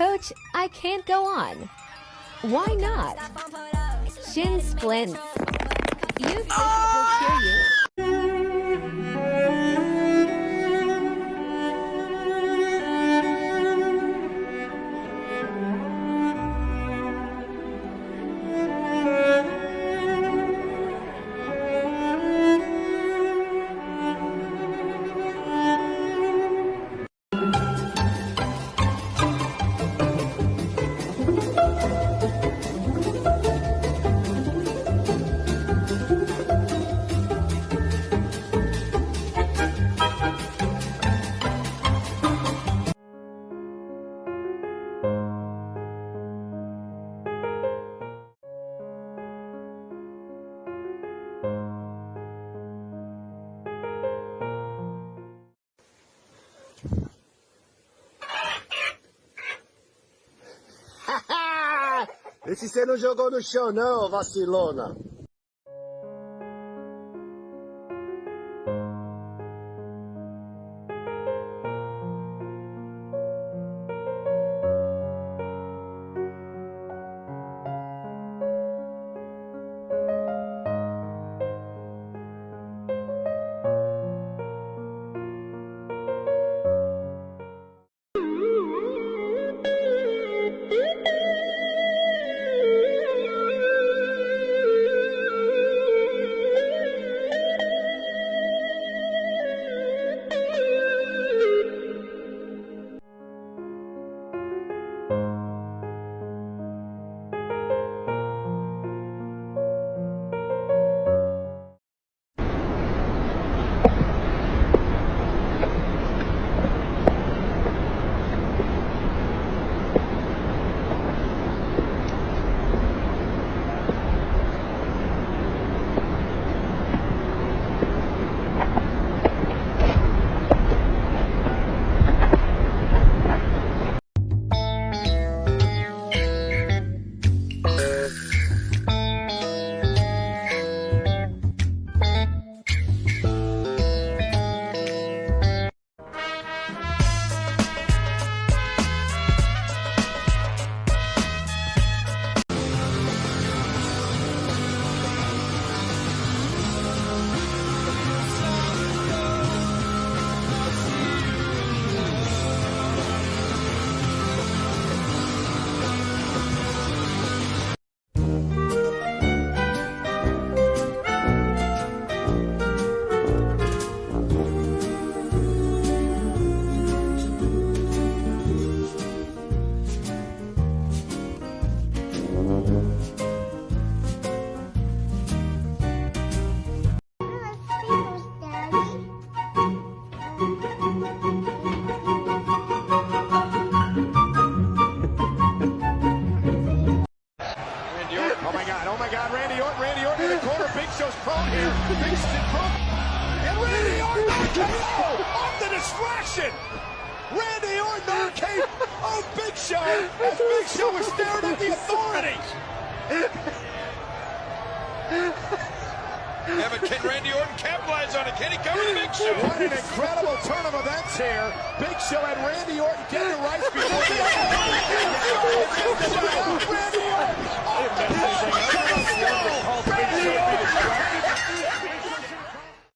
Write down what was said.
Coach, I can't go on. Why not? Shin splints. You will cheer you. Esse você não jogou no chão não, vacilona. Randy Orton in the corner. Big Show's prone here. Big Show's prone. And Randy Orton RKO off the distraction. Randy Orton RKO. Oh, Big Show. As Big Show was staring at the authority. Yeah, but can Randy Orton capitalize on it? Can he cover the Big Show? What an incredible turn of events here. Big Show and Randy Orton get to rights before the Randy Orton.